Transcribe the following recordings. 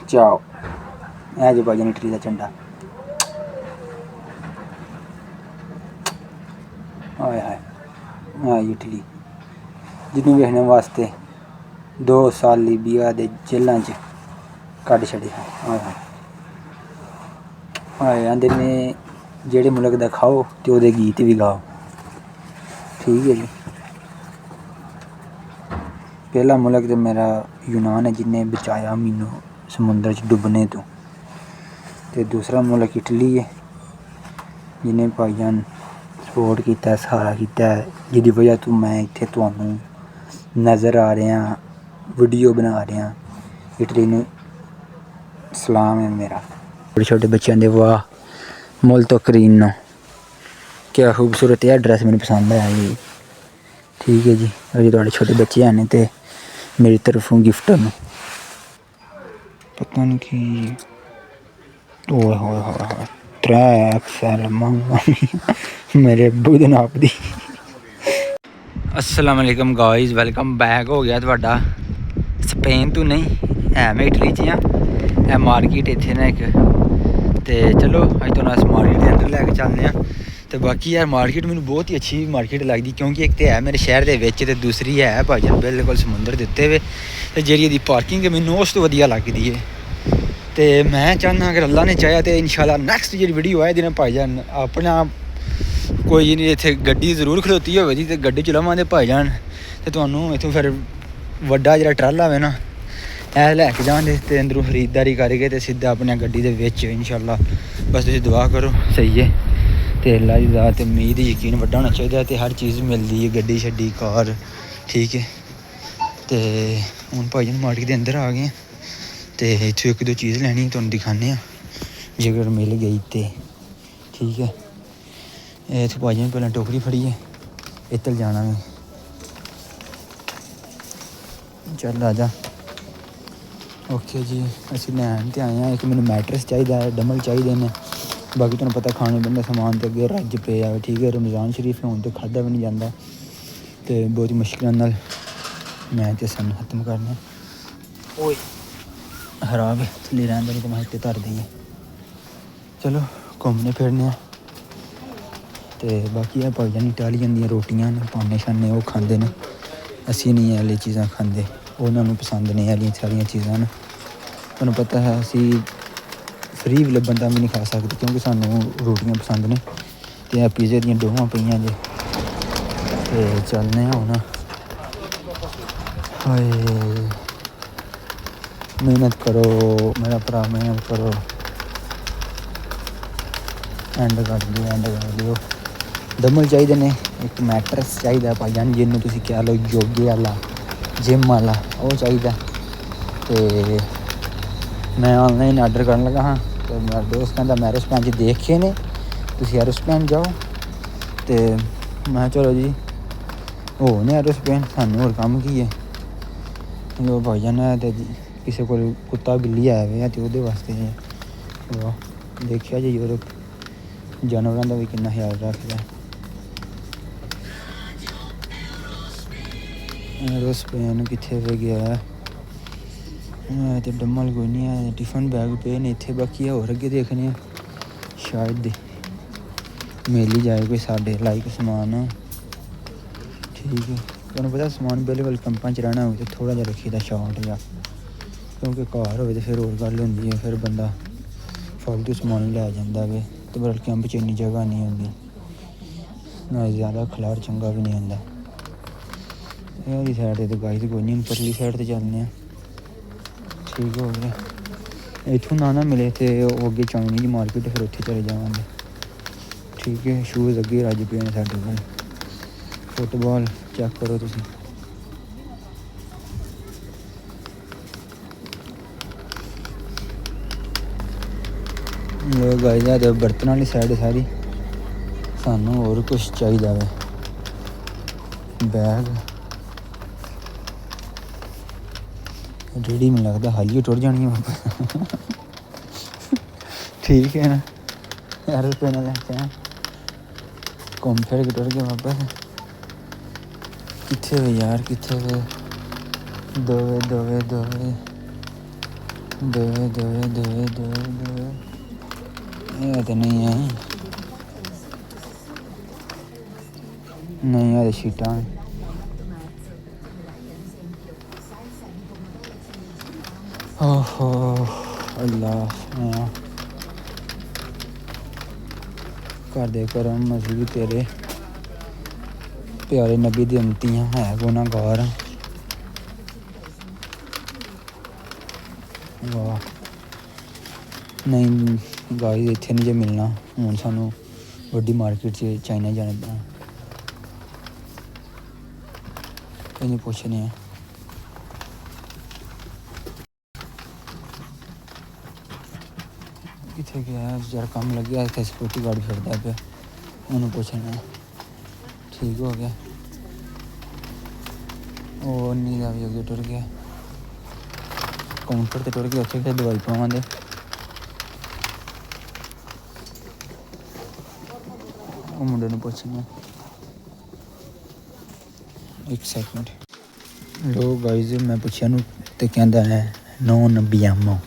चाओ है जो भाईजान इटली का झंडा। हाय हाय हाय इटली जिन्हों वेखने वास्ते 2 साल लीबिया दे जेलों च कड्ढ छड्डेआ। हाय हाय हाय आंदे ने जेह्ड़े मुल्क दा खाओ ते ओह्दे गीत भी गाओ। ठीक है जी। पहला मुल्क तो मेरा यूनान है जिन्हें बचाया मैनू समुंदर च डुब्बने तो। ते दूसरा मुल्क इटली है जिन्हें भाईजान सपोर्ट किया सहारा किया जिसकी वजह तो मैं इत्थे तुहानू नज़र आ रहा वीडियो बना रहा। इटली नू सलाम है मेरा। छोटे छोटे बच्चों दे वाह मुल तो करीनो क्या खूबसूरत है ड्रेस मैंने पसंद आया जी। ठीक है जी। अगर थोड़े छोटे बच्चे हैं तो मेरी तरफों गिफ्ट है पता नहीं कि 3 XL मेरे अब्बू दे नाप दी। अस्सलाम वालेकुम गाइस वेलकम बैक हो गया थोड़ा स्पेन तो नहीं है मैं इटली च हाँ। है मार्केट इतने ना एक तो चलो अज तो अस मार्केट के अंदर लैके चलने तो बाकी यार मार्केट मैंने बहुत ही अच्छी मार्केट लगती क्योंकि एक तो है मेरे शहर के विच ते दूसरी है भाईजान बिल्कुल समुंदर के उत्ते वे तो जी दी पार्किंग है मैनू उस तो वधिया लगती है। तो मैं चाहना अगर अल्लाह ने चाहा तो इंशाल्लाह नैक्सट जी वीडियो है दिन भाईजान अपना कोई नहीं इतने गड्डी जरूर खलोती होगी तो गड्डी चलावां भाईजान तो तुहानू इत्थों फिर वड्डा जिहड़ा ट्राला होवे ना ऐ लैके जावांगे तो अंदरों खरीददारी करके तो सीधा अपने गड्डी दे विच इंशाल्लाह। बस तुसीं दुआ करो सही है तो अल्लाह दी दात ते उम्मीद यकीन वड्डा होना चाहिए तो हर चीज़ मिलती है गड्डी शड्डी कार। ठीक है तो हुण भाईजान मार्केट के अंदर आ गए तो इत्थों 1-2 चीज़ लैनी तुहानू दिखाने जेकर मिल गई तो। ठीक है इत्थों भाईजान पहले टोकरी फड़िए इत्तल जाना में चल आ जा। ओके जी असीं लैन ते आए हैं। एक मैनू मैट्रस चाहिए डम्बल चाहिए ने बाकी तुहानू पता खाने पीने समान तो अगे रज पे आ। ठीक है रमज़ान शरीफ हूँ तो खादा भी नहीं जाता तो बहुत ही मुश्किल नाल मैं तो सन खत्म करना ओए खराब है थल्ले रहन दे नहीं तो मैं इत्ते धर देइए। चलो घूमने फिरने तो बाकी है भाईजान इटालियन दी रोटियां पाने शाने वो खांदे ने असी नहीं आह्ली चीज़ां खांदे उन्होंने पसंद नहीं आह्लियां सारियां चीज़ां न। तुहानू पता है असी फ्री लब्भन तां भी नहीं खा सकते क्योंकि सानू रोटियां पसंद ने तो पिज़्ज़े दियां डोवां पईयां जे ते चलने हुण। हाय मेहनत करो मेरा भरा मेहनत करो एंड कर दिओ डम्बल चाहिए ने एक मैट्रस चाहिए भाईजान जिन्नू तुसीं कह लो योगे आह्ला जिम वाला वो चाहिए। तो मैं ऑनलाइन आर्डर करन लगा हाँ तो मेरा दोस्त कहता मैं एरोस्पैन च देखे ने तुसीं एरोस्पैन जाओ तो मैं चलो जी हो ने एरोस्पैन सानू होर कम्म की है जो भाईजान है तो किसी को कुत्ता बिल्ली आए हुए हैं तो वो वास्ते देखिया जी यूरोप जानवरों का भी कितना ख्याल रखता है। एरोस्पैन कित्थे पे गया तो डम्बल कोई नहीं है टिफन बैग पे ने इत्थे बाकी होर अग्गे देखने शायद मिल ही जाए कोई साढ़े लाइक समान। ठीक है तुहानू पता समान बिल्कुल कंपां च रहना हो तो थोड़ा जिहा रखी दा शॉर्ट जा क्योंकि घर होवे तो फिर होर गल्ल होंदी है फिर बंदा फालतू समान लै जांदा वे तो बल्कि कैंप च इन्नी जगह नहीं होंदी ना ज़्यादा खलार चंगा भी नहीं होंदा। एह्दी साइड ते गाइस कोई नहीं परली साइड ते चलने। ठीक हो गया इत्थों ना मिले तो अगे चाइनीज मार्केट फिर उत्थे चले जावांगे। ठीक है शूज़ अगे रज पे ने साडे कोल फुटबॉल चेक करो तुसीं लोग गाइस है बर्तन वाली साइड सारी सानू होर कुछ चाहिए वे बैग रेडी मैं लगता हाली टुर जानी है। ठीक है ना एरोप्लेन लैके हैं घूम फिर के टुर गए वापस कित्थे वे यार कित्थे वे दो दे दे दे दे दे ये तो नहीं है, नहीं है शीटा। ओहो अल्लाह कर दे करम, असी भी तेरे प्यारे नबी दी उम्मतियां है गुनाहगार। वाह नहीं गाइस इत्थे नहीं जे मिलना, हुण सानू वड्डी मार्केट च चाइना जाना पैना। इन्हें पुछने हैं कितने गया यार, कम लग गया इतने सिक्योरिटी गार्ड फिरदा पे, उन्होंने पुछना ठीक हो गया। और नहीं दा भी अगे टुर गया, काउंटर ते टुर गया, उत्थे फिर दवाई पावांगे। वो मुंडे ने पुछना, एक सेकंड। लो गाइस मैं पूछा नू तो कहता है नॉन बियामो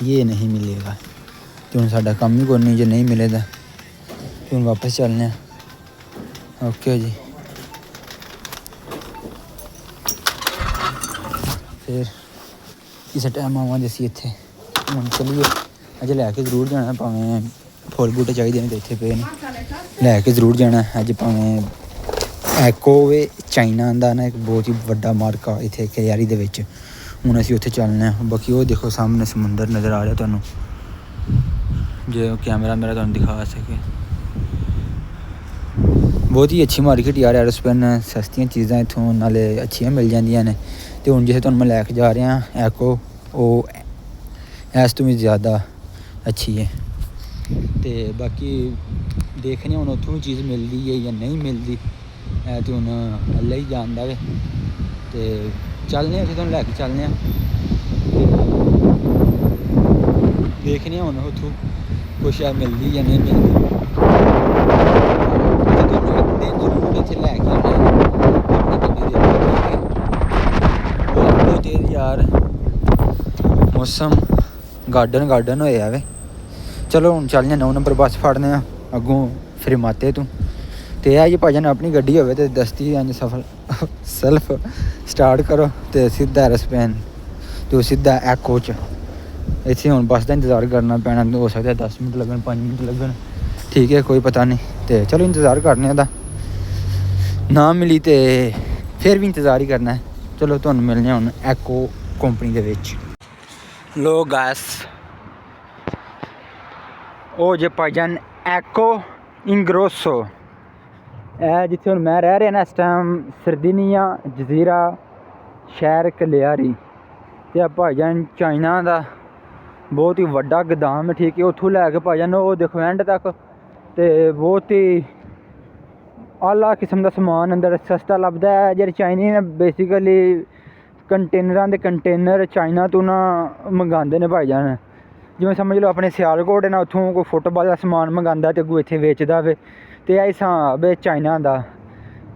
ये नहीं मिलेगा, तो हम साडा काम ही कोई नहीं, जो नहीं मिलेगा तो हम वापस चलने। ओके जी फिर किसी टाइम आवांगे असीं इत्थे। हुण चलिए अज लैके जरूर जाना, भावें फुल बूटे चाहिए ने तो इत्थे पे ने, लैके जरूर जाना अज। भावें एको वे चाइना दा ना एक बहुत ही वड्डा मार्का इत्थे क्यारी दे विच, हुण असीं उत्थे चलने। बाकी वो देखो सामने समुंदर नज़र आ रहा तुहानू, जो कैमरा मेरा तुहानू दिखा सके। बहुत ही अच्छी मार्केट यार एरोस्पेन, सस्तियां चीज़ां इत्थों नाले अच्छियां मिल जांदियां ने। तो हुण जित्थे तुहानू मैं लैके जा रहा एको, वो इस तो भी ज़्यादा अच्छी है। तो बाकी देखने हुण उत्थों भी चीज़ मिलदी है या नहीं मिलदी, तो हुण अल्लाह ही जानदा वे। तो चलने उत्थे तुहानू लैके चलने, देखने हुण उत्थों कुछ मिलदी या नहीं मिलदी। इत्थे लैके बहुत तेज यार मौसम गार्डन होया वे। चलो हुण चलने 9 नंबर बस फड़ने अग्गों फिरमाते तू। तो यह जी भाजन अपनी गड्डी होवे तो दस्ती इंज सफर सेल्फ स्टार्ट करो तो सीधा एरोस्पेन, तो सीधा एको च। इत्थे हुण बस का इंतज़ार करना पैना, हो सकता है 10 मिनट लगन, 5 मिनट लगन, ठीक है कोई पता नहीं। तो चलो इंतज़ार करने दा, ना मिली तो फिर भी इंतज़ार ही करना है। चलो तुहानू मिलने हुण एको कंपनी दे विच। लो गैस ओ जे भाईजान एको इंग्रोसो जिथे हुण मैं रह रहा ना इस टाइम, सरदिनिया जजीरा शहर कलियारी। तो भाईजान चाइना का बहुत ही वड्डा गोदाम है, ठीक है। उत्थों लैके भाईजान वो देखो एंड तक, तो बहुत ही आला किस्म का समान अंदर सस्ता लभदा है। जेह्ड़े चाइनी ने बेसिकली कंटेनरां दे कंटेनर चाइना तो ना मंगाते हैं भाईजान। जिवें समझ लो अपने सियालकोट है ना, उत्थों कोई फुटबाल का समान मंगाता तो अग्गों इत्थे बेचदा वे। तो यह हिसाब है चाइना का।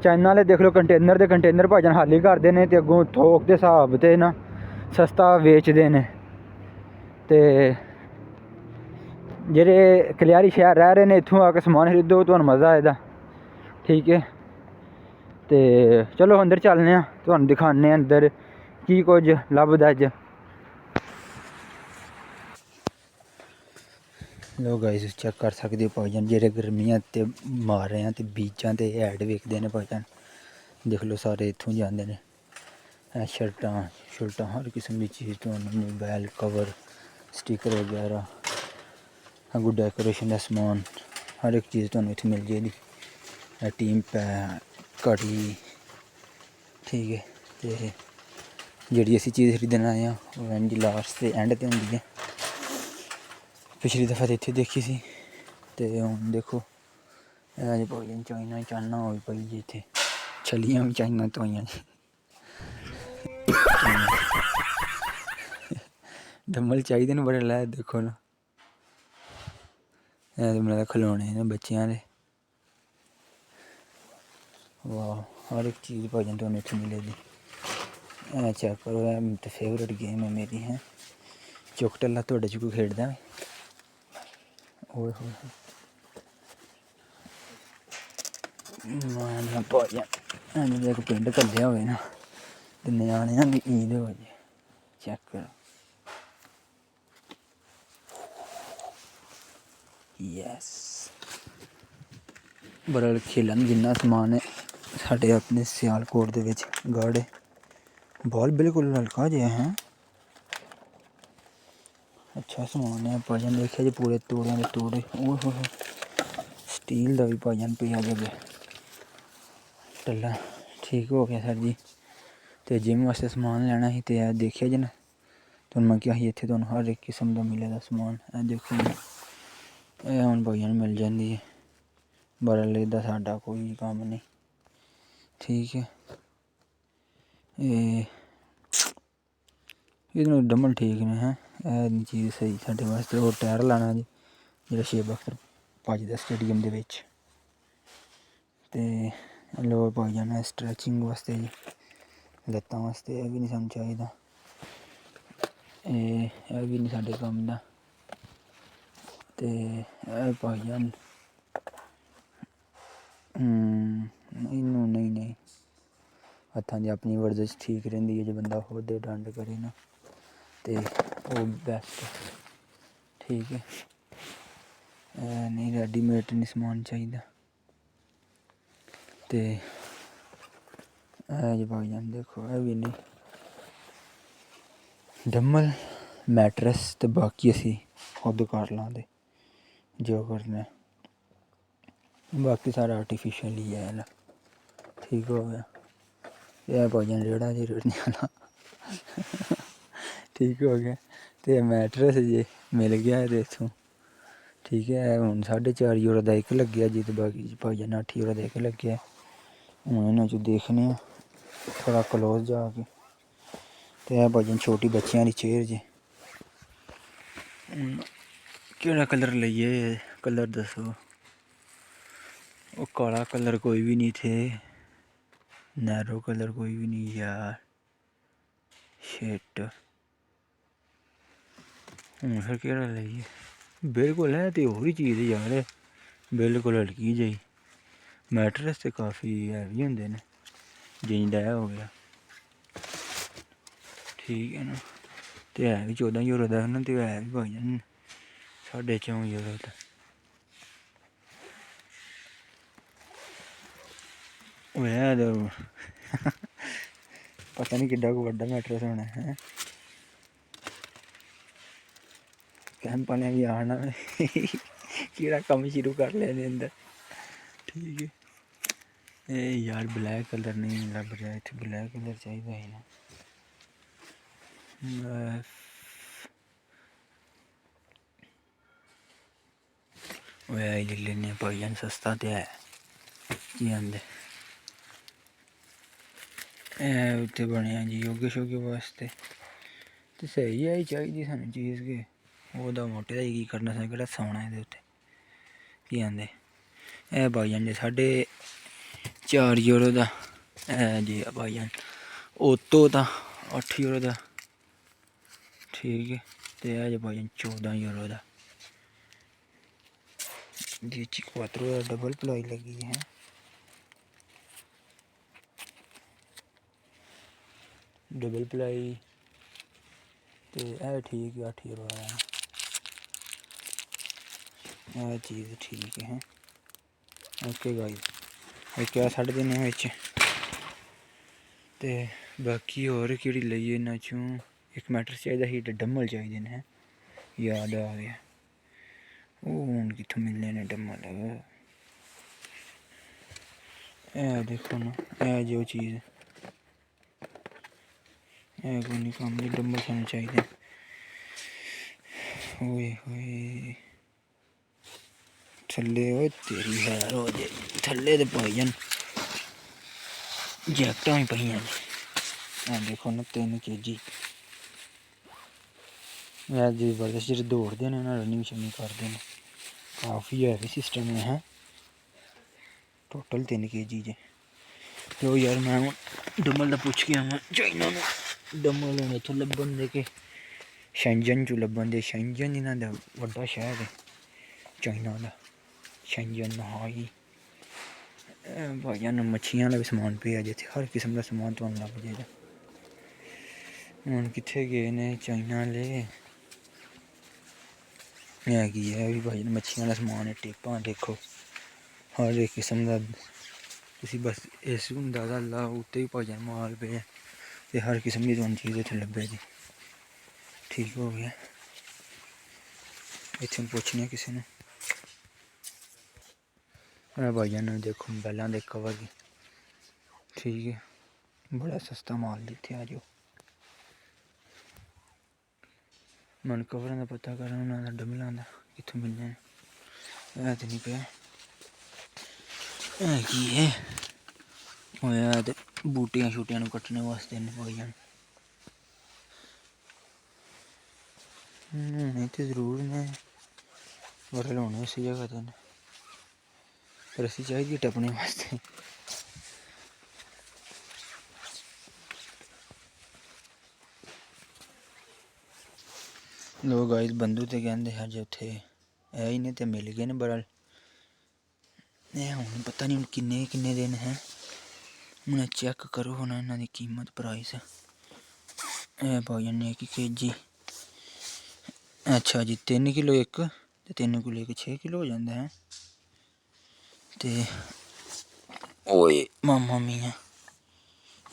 चाइना वाले देख लो कंटेनर दे कंटेनर भाईजान खाली करते हैं, तो अग्गों थोक के हिसाब से ना सस्ता बेचते हैं। तो जेह्ड़े कलियारी शहर रह रहे हैं इत्थों आके समान खरीदो, तुहानू मज़ा आएगा, ठीक है। तो चलो अंदर चलने, तुहानू दिखाने अंदर की कुछ लभदा अज। लो गाइस चेक कर सकते हो भाईजान, जेह्ड़े गर्मियां ते मार रहे हैं तो बीजां ते ऐड वेखदे ने भाईजान, देख लो सारे इत्थों जांदे ने। शर्टां हर किस्म की चीज़, तुहानू मोबाइल कवर स्टिकर वगैरह, अग्गों डेकोरेशन का समान, हर एक चीज़ तुहानू इत्थे मिल जाएगी। टीम पै घड़ी, ठीक है। तो जेह्ड़ी असी चीज़ खरीदन आए हैं वो इंज लास्ट ते एंड ते होंदी है। पिछली दफ़ा तो इत्थे देखी सी, तो हुण देखो भाईजान चाइना चाइना होई पई जी इत्थे, छलियां भी चाइना तो आइयां जी। डम्बल चाहिए ने बड़े लै, देखो ना मतलब खिलौने ने बच्चें दे। वाह हर एक चीज़ भाईजान तुहानू इत्थे मिलेगी। चेक करो, तो फेवरेट गेम है मेरी है ਚੁੱਕ ਟੱਲਾ ਤੁਹਾਡੇ 'ਚ ਕੋਈ ਖੇਡਦਾ ਓਏ ਹੋਏ ਮੈਂ ਭਾਈਆਂ ਐਵੇਂ ਇੱਕ ਪਿੰਡ ਕੱਲਿਆ ਹੋਵੇ ਨਾ ਤੇ ਨਿਆਣਿਆਂ ਦੀ ਈਦ ਹੋ ਜੇ। ਚੈੱਕ ਕਰੋ ਯੈਸ ਬੜਾ ਖੇਲਣ ਜਿੰਨਾ ਸਮਾਨ ਹੈ ਸਾਡੇ ਆਪਣੇ ਸਿਆਲਕੋਟ ਦੇ ਵਿੱਚ ਗਾੜੇ ਬॉल ਬਿਲਕੁਲ ਹਲਕਾ ਜਿਹਾ ਹੈ। ਅੱਛਾ ਸਮਾਨ ਹੈ ਭਾਜਨ ਦੇਖਿਆ ਜੀ ਪੂਰੇ ਤੋੜਿਆਂ ਦੇ ਤੋੜੇ ਉਹ ਹੋ ਸਟੀਲ ਦਾ ਵੀ ਭਾਜਨ ਪਿਆ ਜਗੇ ਟੱਲਾ ਠੀਕ ਹੋ ਗਿਆ ਸਰ ਜੀ। ਤੇ ਜਿਮ ਵਾਸਤੇ ਸਮਾਨ ਲੈਣਾ ਸੀ ਤੇ ਇਹ ਦੇਖਿਆ ਜੀ ਨਾ ਤੁਹਾਨੂੰ ਮੈਂ ਕਿਹਾ ਸੀ ਇੱਥੇ ਤੁਹਾਨੂੰ ਹਰ ਇੱਕ ਕਿਸਮ ਦਾ ਮਿਲੇਗਾ ਸਮਾਨ। ਇਹ ਦੇਖੋ ਇਹ ਹੁਣ ਭਾਈਆਂ ਮਿਲ ਜਾਂਦੀ ਹੈ ਬਰਲੇ ਦਾ ਸਾਡਾ ਕੋਈ ਕੰਮ ਨਹੀਂ ਠੀਕ ਹੈ। ਇਹਦੇ ਨਾਲ ਡੰਬਲ ਠੀਕ ਨੇ ਹੈ ਇਹ ਚੀਜ਼ ਸਹੀ ਸਾਡੇ ਵਾਸਤੇ। ਉਹ ਟਾਇਰ ਲਾਣਾ ਜੀ ਜਿਹੜਾ ਸ਼ੇਬ ਅਖਤਰ ਭਾਜੀ ਦਾ ਸਟੇਡੀਅਮ ਦੇ ਵਿੱਚ ਤੇ ਲੋ ਭਾਈ ਜਾਣਾ ਸਟਰੈਚਿੰਗ ਵਾਸਤੇ ਜੀ ਲੱਤਾਂ ਵਾਸਤੇ ਇਹ ਵੀ ਨਹੀਂ ਸਾਨੂੰ ਚਾਹੀਦਾ ਇਹ ਵੀ ਨਹੀਂ ਸਾਡੇ ਕੰਮ ਦਾ। ਤੇ ਇਹ ਭਾਈ ਜਾਨ ਨਹੀਂ ਹੱਥਾਂ ਦੀ ਆਪਣੀ ਵਰਜ਼ਿਸ਼ ਠੀਕ ਰਹਿੰਦੀ ਹੈ ਜੇ ਬੰਦਾ ਖੁਦ ਡੰਡ ਕਰੇ ਨਾ ਤੇ ਉਹ ਬੈਸਟ ਠੀਕ ਹੈ। ਨਹੀਂ ਰੈਡੀਮੇਡ ਨਹੀਂ ਸਮਾਨ ਚਾਹੀਦਾ। ਤੇ ਇਹ ਜੀ ਭਾਈ ਜਾਨ ਦੇਖੋ ਇਹ ਵੀ ਨਹੀਂ ਡੰਬਲ ਮੈਟਰਸ ਤੇ ਬਾਕੀ ਅਸੀਂ ਖੁਦ ਕਰ ਲਾਂਗੇ ਜੋ ਕਰਨਾ ਬਾਕੀ ਸਾਰਾ ਆਰਟੀਫਿਸ਼ਲ ਹੀ ਹੈ ਨਾ ਠੀਕ ਹੋ ਗਿਆ। ਇਹ ਭਾਈ ਜਾਨ ਰੇੜਾ ਜੀ ਰੇੜਨੇ ਵਾਲਾ ਠੀਕ ਹੋ ਗਿਆ। ਤੇ ਮੈਟਰਸ ਜੇ ਮਿਲ ਗਿਆ ਇਹਦੇ ਇੱਥੋਂ ਠੀਕ ਹੈ। ਹੁਣ 4.5 ਯੂਰੋ ਦਾ ਇੱਕ ਲੱਗਿਆ ਜੀ ਤੇ ਬਾਕੀ ਭਾਈ ਜਾਨ 8 ਯੂਰੋ ਦਾ ਇੱਕ ਲੱਗਿਆ। ਹੁਣ ਇਹਨਾਂ 'ਚੋਂ ਦੇਖਣੇ ਆ ਥੋੜ੍ਹਾ ਕਲੋਜ਼ ਜਾ ਕੇ। ਤੇ ਇਹ ਭਾਈ ਜਾਨ ਛੋਟੀ ਬੱਚਿਆਂ ਦੀ ਚੇਅਰ ਜੇ ਕਿਹੜਾ ਕਲਰ ਲਈਏ ਕਲਰ ਦੱਸੋ। ਉਹ ਕਾਲਾ कलर कोई भी नहीं थे नैरो कलर कोई भी नहीं यार शिट फिर केड़ा लईए बिल्कुल है तो होर ही चीज़ यार बिल्कुल हल्की जी मैट्रेस तो काफ़ी हैवी होंगे ने जिंदा हो गया ठीक है ना। तो है भी 14 यूरो का ना तो है भी भाई 4.5 यूरो का पता नहीं किड्डा को बड़ा मैट्रेस होना है कैंप वाले भी आना कीड़ा कम शुरू कर लेने अंदर ठीक है। ये यार ब्लैक कलर नहीं लग रहा इतने ब्लैक कलर चाहिए है ना ले लेने भाई सस्ता तो है की आंदे उत्थे बने जी योगे शोगे वास्ते तो सही है ही चाहिए सानू चीज़ के ओह्दा मोटे दा ही की करना सा केह्ड़ा सौना एह्दे उत्ते की आंदे एह् पाई जान 4.5 यूरो दा जी पाई जान ओतो दा 8 यूरो दा ठीक है। तो यह जो पाई जान 14 यूरो दा जी 4 डबल प्लाई लगी है डबल प्लाई तो यह ठीक है 8 यूरो है यह चीज़ ठीक है। ओके गाइस एक 3.5 बिच ते बाकी होर केह्ड़ी लईए इन्हां चों एक मैट्रेस चाहिदा ही ते डम्बल चाहिदे ने याद आ गया ओह् हून कित्थों मिलने ने डम्बल देखो ना जो चीज़ कोई नहीं कम्म दे डम्बल सानूं चाहिदे ओए होए थल्ले ओए तेरी हैर हो जे थल्ले ते पाई जान जैकटां भी पईयां देखो ना 3 kg जबरदस्त जेह्ड़े दौड़दे ने ना रनिंग शनिंग करदे ने काफ़ी हैवी सिस्टम है टोटल 3 kg जे तो यार मैं डम्बल का पुछ के आवां चाइना में डम्बल हूँ इत्थों लब्भन दे के शेंजन चू लब्भन दे। शेंजन इन्हां दा वड्डा शहर है चाइना दा। शेंजन हाई भाईजान मच्छियां दा भी समान पे जित्थे हर किस्म का समान तुहानूं लभ जाएगा। हुण कित्थे गए ने चाइना आह्ले है कि है भी भाईजान मच्छियां दा समान है। टेपां देखो हर एक किस्म का तुसी बस इस अंदाजा लाओ उत्ते ही भाईजान माल पे ते हर किस्म की तुहानूं चीज़ इत्थे लब्भेगी। ठीक हो गया इत्थे पुच्छने किसी ने भाईजान देखो बैलां दे कवर की ठीक है बड़ा सस्ता माल इत्थे आ जाओ। मन कवरें का पता करा उन्होंने डबलां का कित्थों मिलने है तो नहीं पे है कि है होया ते बूटियां शूटियां कट्टने वास्ते भाईजान होने तो जरूर ने पर लाने इस जगह ते रस्सी चाहिए टप्पने वास्ते। लोग गाइस बंदू तो कहते हैं जो थे है ही नहीं तो मिल गए ने बड़ा हूँ पता नहीं किन्ने किन्ने दिन हैं उन्हें चेक करो होना इन्हों की कीमत प्राइस भाईजान 1 kg अच्छा जी 3 किलो एक तो 3 किलो एक 6 किलो हो जाता है तो ओए मामा मियाँ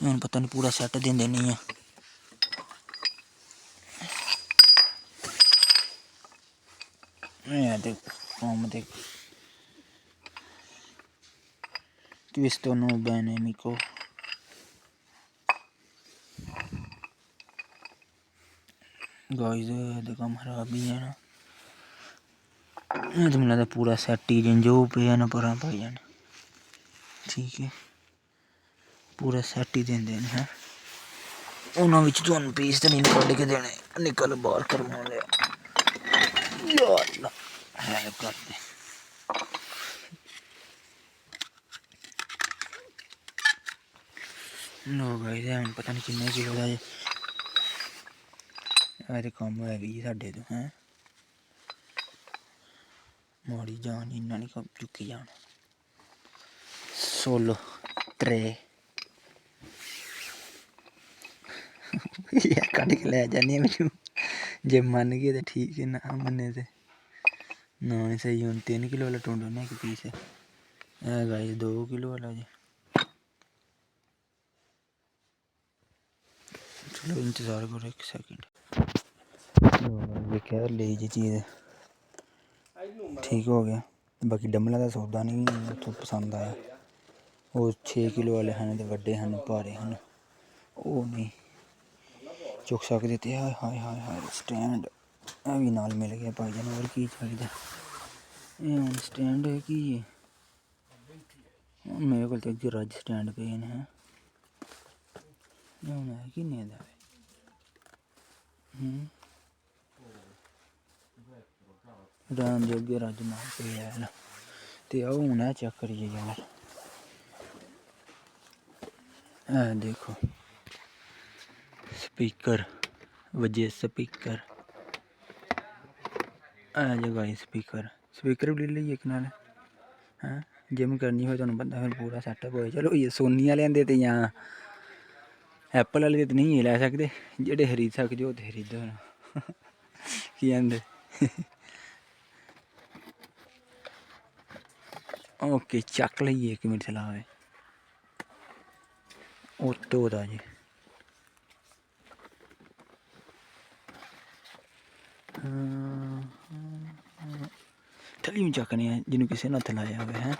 हूँ पता नहीं पूरा सैट देंदे नहीं है। तो Questo no bene amico guys तो काम खराब ही है ना तो मिला पूरा सेट ही जो पे है ना पर भाईजान ठीक है पूरा सेट ही देंदे हैं उन्होंने विच तुहानूं पीस तो नहीं कढ़ के देने निकल बाहर करवा लिया यार है करते नो गाइस हम पता नहीं किन्ने किलो का ये कम है भी साढ़े तो हैं माड़ी जान इन्ना नहीं कम चुकी जान 16 3 कट के लै जाने मैनू जे मन गए तो ठीक है ना मन्ने तो ना ही सही हूँ 3 किलो वाला टोंडो ना एक पीस है गाइस 2 किलो वाला जी। चलो इंतज़ार करो 1 सेकंड ये क्या ले जी चीज़ ठीक हो गया बाकी डमला का सौदा नहीं तो पसंद आया वो 6 किलो वाले हैं तो बड़े हैं भारे हैं वो नहीं चुक सकते थे। हाय हाय हाय हाय स्टैंड भी नाल मिल गया भाईजान और की चाहिए हूँ स्टैंड है कि मेरे को तो रज स्टैंड पे हैं हूँ है कि नहीं राम जोगे रज मार पे है ना तो आओ हूँ चेक करिए यार देखो स्पीकर वजे स्पीकर जगह स्पीकर स्पीकर भी ले लीए एक नाल हैं जिम करनी हो तो बंदा फिर पूरा सैटअप हो। चलो ये सोनी वाले आंदे तो या एप्पल वाले तो नहीं लै सकते जेह्ड़े खरीद सकदे ओह् ते खरीदो ना की आंदे ओके चक लीए 1 मिनट चला ओटो दा जी थली भी चकने जिन्होंने किसी ने हत्थ लाया हुआ है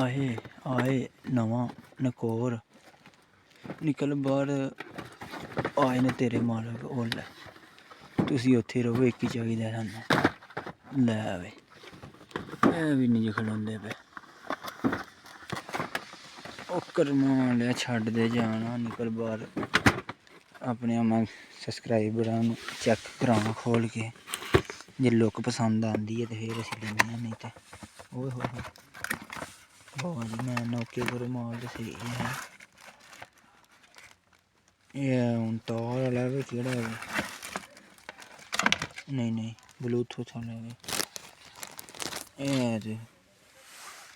आए आए नवा नकोर निकल बाहर आए ने तेरे मालक ओल तुसी उत्थे रहो एक ही चाहिए सानू लै वे भी नहीं खड़ोंदे पे कर्मा लिया छड्ड दे जाना निकल बाहर अपने मैं सब्सक्राइबरां चेक करां खोल के जे लुक पसंद आंदी है तो फिर असीं लैने नहीं तो ओए हो बाबा जी मैं नौके करो माल तो सही है ये हूँ तार वाला केह्ड़ा नहीं ब्लूटूथ होने ये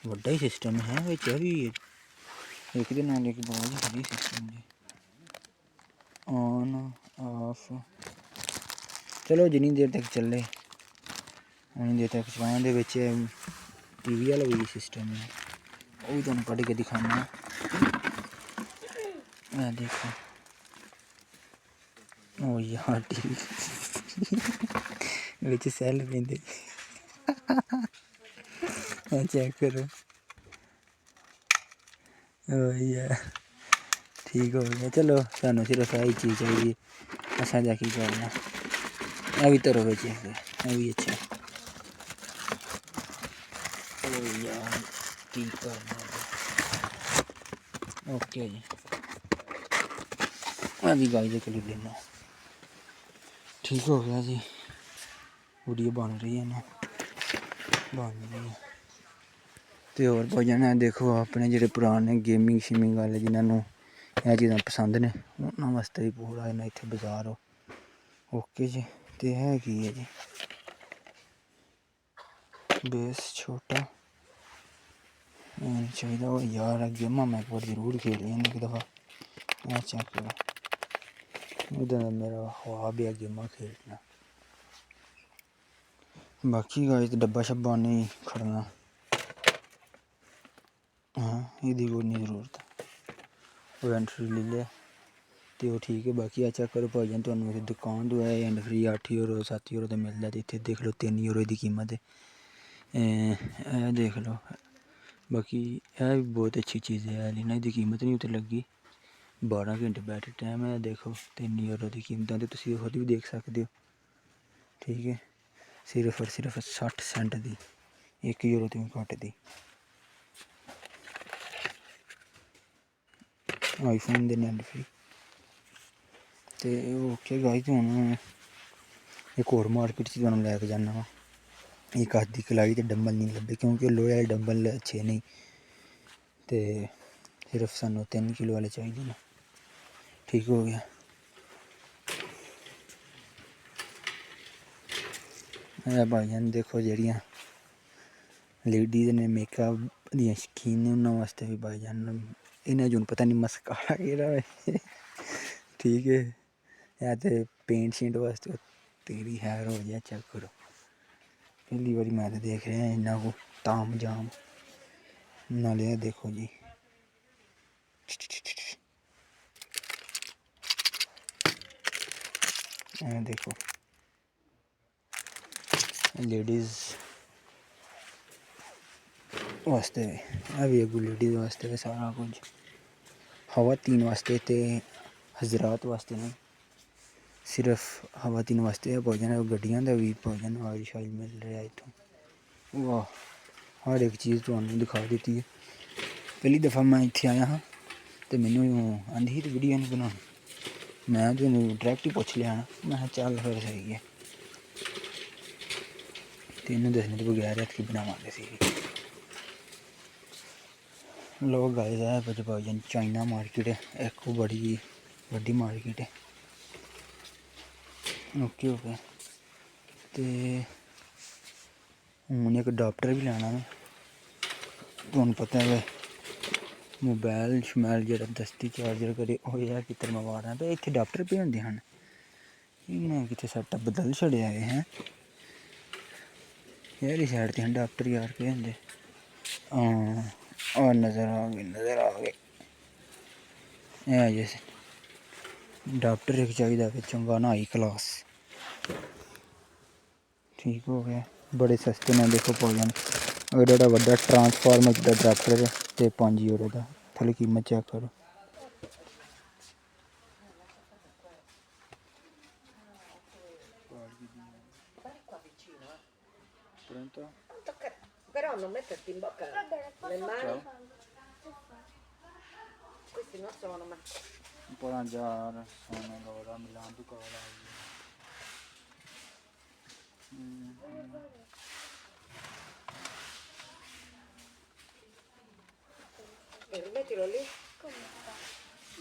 ਵੱਡਾ ਹੀ ਸਿਸਟਮ ਹੈ ਵਿੱਚ ਵੀ ਇੱਕ ਦੇ ਨਾਲ ਇੱਕ ਬਹੁਤ ਵਧੀਆ ਸਿਸਟਮ ਜੀ ਔਨ ਆਫ ਚਲੋ ਜਿੰਨੀ ਦੇਰ ਤੱਕ ਚੱਲੇ ਉਨੀ ਦੇਰ ਤੱਕ ਚਲਾਉਣ ਦੇ ਵਿੱਚ ਟੀਵੀ ਵਾਲਾ ਵੀ ਸਿਸਟਮ ਹੈ ਉਹ ਵੀ ਤੁਹਾਨੂੰ ਕੱਢ ਕੇ ਦਿਖਾਉਣਾ ਇਹ ਦੇਖੋ ਉਹ ਯਾਰ ਟੀਵੀ ਵਿੱਚ ਸੈੱਲ ਪੈਂਦੇ चेक करो यार ठीक हो गया चलो सानू सिर्फ यही चीज़ चाहिए असा जा की करना भी तो रोवे चाहिए भी अच्छा यार ठीक करना ओके जी भी गाइस के लिए लेना ठीक हो गया जी वीडियो बन रही है ना बन रही है तो होर भजन है देखो अपने जो पुराने गेमिंग शेमिंग वाले जिन्होंने यह चीज़ा पसंद ने उन्होंने वास्ते भी पूरा इन्ना इतने बाजार ओके जी तो है की है जी बेस छोटा चाहिए वो यार गेमां मैं एक बार जरूर खेलियां एक दफ़ा मैं चेक करो उधर मेरा ख्वाब है गेमां खेलना बाकी गाइस डब्बा शब्बा नहीं खड़ना हाँ यदी कोई नहीं जरूरत वो एंट्री ले लिया तो ठीक है बाकी चेक करो भाजन तुम दुकान तो है एंड फ्री 8 यूरो 7 यूरो तो मिलता है इतने देख लो 3 यूरो की कीमत है देख लो बाकी यह भी बहुत अच्छी चीज़ है इन्हों की कीमत नहीं उत्ते लगी 12 घंटे बैटरी टाइम है देखो 3 यूरो की कीमत तो तुम खुद भी देख सकते हो ठीक है सिर्फ और सिर्फ 60 सेंट की 1 यूरो तो घट दी आईफोन दे एंड फ्री तो ओके गाइस हूँ एक और मार्केट से तुहानू लैके जाना वा एक हाथ की कलाई तो डंबल नहीं लभे क्योंकि लोहे वाले डंबल अच्छे नहीं तो सिर्फ सानू 3 किलो वाले चाहिए ना ठीक हो गया भाईजान देखो जड़ियाँ लेडीज ने मेकअप दियां शकीन ने उन्होंने वास्ते भी भाईजान इन्हें जो पता नहीं मस्कारा केड़ा है ठीक है या तो पेंट शेंट वास्ते तेरी हैर हो जाए चेक करो पहली बारी मैं तो देख रहा इन्ना को ताम जाम नाले देखो जी देखो लेडीज़ वास्ते भी अगू लेडीज़ वास्ते भी सारा कुछ खवातीन वास्ते तो हजरात वास्ते नहीं सिर्फ खवातीन वास्ते भोजन गड्डियां का भी भोजन ऑयल शायल मिल रहा है इतों वाह हर एक चीज़ तो दिखा दी है पहली दफ़ा मैं इतने आया हाँ तो मैनू आंधी ही तो वीडियो नहीं बना मैं तो डायरैक्ट ही पूछ लिया मैं चल फिर सही है तीनों दसने तो बगैर हथ की बनावे सी लोग गाइस है बच्चे भाईजान चाइना मार्केट है एक बड़ी वड्डी मार्केट है ओके ओके तो हूँ एक अडाप्टर भी लैना मैं तुहानू पता है मोबाइल शमैल जो दस्ती चार्जर करे होया कि मवारा तो इतने अडाप्टर पे होंगे हैं इन्हें कितने सैटअप बदल छड़िया हैं यार साइड से अडाप्टर यार पे होंगे हाँ और नज़र आ गए जैसे अडाप्टर एक चाहिए बिचों ना हाई क्लास ठीक हो गया बड़े सस्ते ने देखो भोजन अगर एडा वड्डा ट्रांसफार्मर का अडाप्टर है तो 5 यूरो का थोड़ी कीमत चेक करो Però non metterti in bocca le mani. Questi non sono, ma un po' mangiare sono l'ora Milano tu cola rimettilo lì.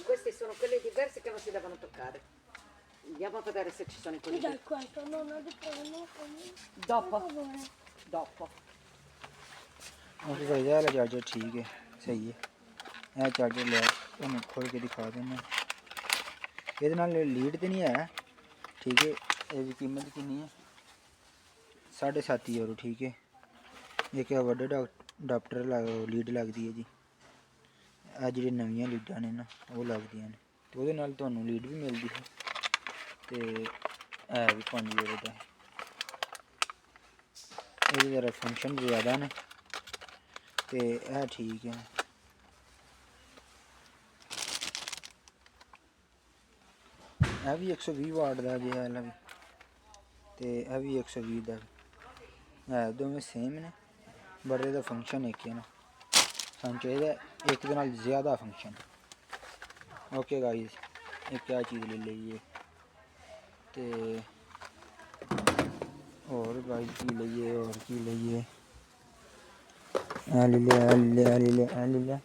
Questi sono quelli diversi che non si devono toccare. Andiamo a vedere se ci sono i quelli. Dai questo, no, no, Dopo. Dopo. ਉਹ ਭਾਈ ਇਹ ਵਾਲਾ charger ਠੀਕ ਹੈ ਸਹੀ ਹੈ ਇਹ charger ਲੈ ਤੁਹਾਨੂੰ ਖੋਲ ਕੇ ਦਿਖਾ ਦਿੰਦਾ ਇਹਦੇ ਨਾਲ ਲੀਡ ਤੇ ਨਹੀਂ ਹੈ ਠੀਕ ਹੈ ਇਹਦੀ ਕੀਮਤ ਕਿੰਨੀ ਹੈ 7.5 ਯੂਰੋ ਠੀਕ ਹੈ ਇਹ ਕਿ ਵੱਡੇ ਡਾਕਟਰ ਲੀਡ ਲੱਗਦੀ ਹੈ ਜੀ ਆ ਜਿਹੜੀ ਨਵੀਆਂ ਲੀਡਾਂ ਨੇ ਨਾ ਉਹ ਲੱਗਦੀਆਂ ਨੇ ਤੇ ਉਹਦੇ ਨਾਲ ਤੁਹਾਨੂੰ ਲੀਡ ਵੀ ਮਿਲਦੀ ਹੈ ਤੇ ਇਹ ਵੀ 5 ਯੂਰੋ ਦਾ ਹੈ ਇਹਦੇ ਜ਼ਰਾ ਫੰਕਸ਼ਨ ਜ਼ਿਆਦਾ ਨੇ ਤੇ ਇਹ ਠੀਕ ਹੈ ਇਹ ਵੀ 120 ਵਾਟ ਦਾ ਜੀ ਹੈ ਵੀ ਤੇ ਇਹ ਵੀ 120 ਦਾ ਹੈ ਦੋਵੇਂ ਸੇਮ ਨੇ ਬਟ ਇਹਦਾ ਫੰਕਸ਼ਨ ਇੱਕ ਹੈ ਨਾ ਸਾਨੂੰ ਚਾਹੀਦਾ ਇੱਕ ਦੇ ਨਾਲ ਜ਼ਿਆਦਾ ਫੰਕਸ਼ਨ ਓਕੇ ਗਾਈਜ਼ ਇੱਕ ਕਿਆ ਚੀਜ਼ ਲੈ ਲਈਏ ਤੇ ਹੋਰ ਗਾਈਜ਼ ਕੀ ਲਈਏ ਹੋਰ ਕੀ ਲਈਏ ਲੈ ਲਿਆ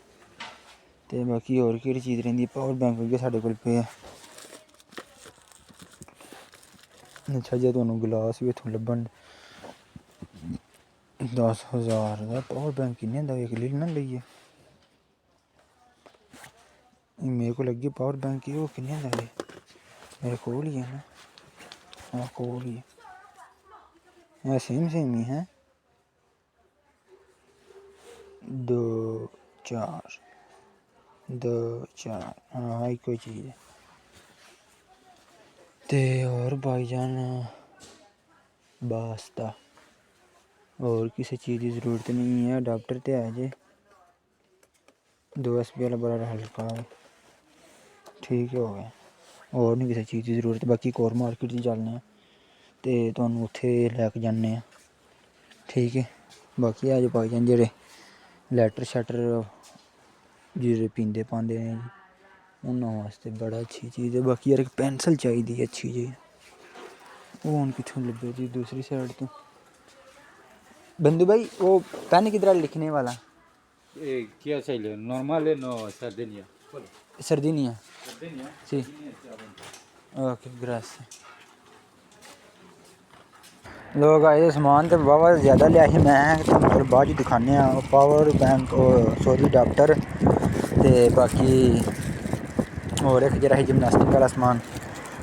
ਤੇ ਬਾਕੀ ਹੋਰ ਕਿਹੜੀ ਚੀਜ਼ ਰਹਿੰਦੀ ਪਾਵਰ ਬੈਂਕ ਵੀ ਸਾਡੇ ਕੋਲ ਪਿਆ ਅੱਛਾ ਜੇ ਤੁਹਾਨੂੰ ਗਲਾਸ ਵੀ ਇੱਥੋਂ ਲੱਭਣ 10,000 ਦਾ ਪਾਵਰ ਬੈਂਕ ਕਿੰਨੇ ਦਾ ਇੱਕ ਲੈ ਨਾ ਲਈਏ ਮੇਰੇ ਕੋਲ ਲੱਗੀ ਪਾਵਰ ਬੈਂਕ ਉਹ ਕਿੰਨੇ ਦਾ ਹੈ ਮੇਰੇ ਕੋਲ ਹੀ ਹੈ ਨਾ ਹਾਂ ਕੋਲ ਹੀ ਹੈ सेम ही है 2 4 हाँ एक कोई चीज़ है ते और भाईजान बास्ता और किसी चीज़ की ज़रूरत नहीं है अडाप्टर तो है जे 2 USB वाला बड़ा हल्का है ठीक हो गया और नहीं किसी चीज़ की ज़रूरत बाकी एक और मार्केट चलने तो तुहानू उत्थे लैके जाने ठीक है बाकी अज भाईजान जेह्ड़े लैटर शैटर जेह्ड़े पींदे पांदे ने उन्होंने वास्ते बड़ा अच्छी चीज़ है बाकी यार एक पेंसिल चाहिए अच्छी जी वो हूँ कितों लभे जी दूसरी साइड तो बंधु भाई वो पेन किधर लिखने वाला क्या चाहिए नॉर्मल है नो सर्दिनिया सर्दिनिया जी ओके ग्रास लोग आए समान तो वाह ज़्यादा लिया ही मैं फिर बाद दिखाने पावर बैंक सॉरी अडाप्टर ते बाकी और एक जरा जिमनास्टिक वाला समान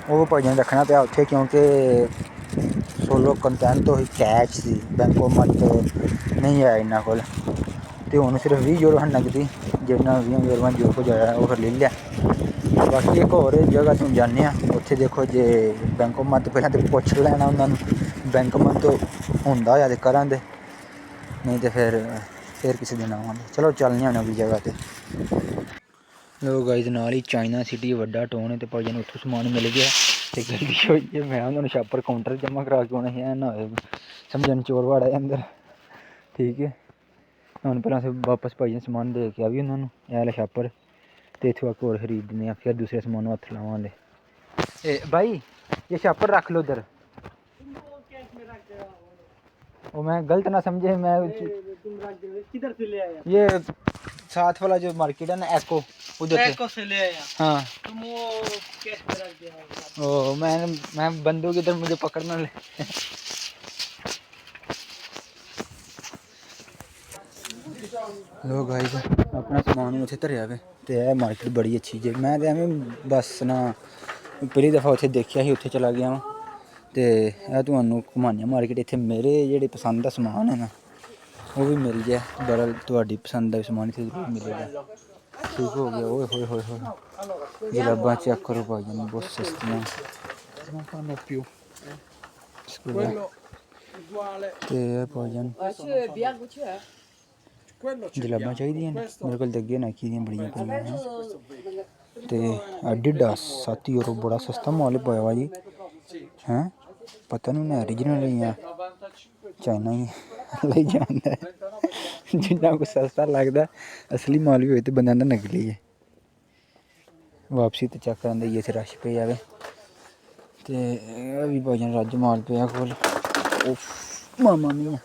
वो भाई रखना पाया उत्थे क्योंकि सोलो कंटेंट तो ही कैश सी बैंकों मत नहीं है इन्होंने कोल तो हूँ सिर्फ 20 यूरो नकदी जिन्ना 20 यूरो जो कुछ आया वो फिर ले लिया बाकी एक और जगह तुम जाने उत्थे देखो जे बैंकों मत पहले तो पुछ लेना उन्होंने बैंक मत होंदा या तो करा दे नहीं तो फिर किसी दिन आवांगे चलो चलने आने अगली जगह पर लोग गाइस नाल ही चाइना सिटी वड्डा टाउन है तो भाई उत्थों समान मिल गया तो गलती होई है मैं उन्होंने शापर काउंटर जमा करा के आना है ना समझन चोर वाड़ा है अंदर ठीक है हम पहले वापस भाई समान दे के आ भी उन्होंने यह वाला शापर तो इतों आके और खरीदने फिर दूसरे समान हथ लावे भाई ये शापर रख लो उधर वो मैं गलत ना समझे मैं किधर से ले आया ये साथ वाला जो मार्केट है ना एको उधर एको से ले आया हाँ तुम वो कैश में रख दिया ओ मैं बंदूक इधर मुझे पकड़ना ले लोग गाइस अपना समान उत्थे धरिया वे ते यह मार्केट बड़ी अच्छी है मैं तो एवं बस ना पहली दफ़ा उत्थे देखिया ही उत्थे चला गया वां ते यह तुहानू घुमाने मार्केट इत्थे मेरे जेह्ड़े पसंद दा समान है ना वो भी मिल जाए बड़ा तुहाडी पसंद दा समान इत्थे जरूर मिलेगा ठीक हो गया ओए होए होए होए जराबां चेक करो भाई बहुत सस्तियां ते भाईजान Bianco c'è? जलाबां चाहिए मेरे को अगे नाइकी दियां बड़ियां पेइयां ते एडिडास 7 यूरो बड़ा सस्ता माल पाया वा जी हैं पता नहीं उन्हें ओरिजिनल या चाइना ही ले जाना जिन्ना को सस्ता लगता असली माल भी हो तो बंदा नकली है वापसी तो चेक करांदे ही इत्थे रश पे जावे ते भी भाईजान रज माल पिया कोल मामा मियां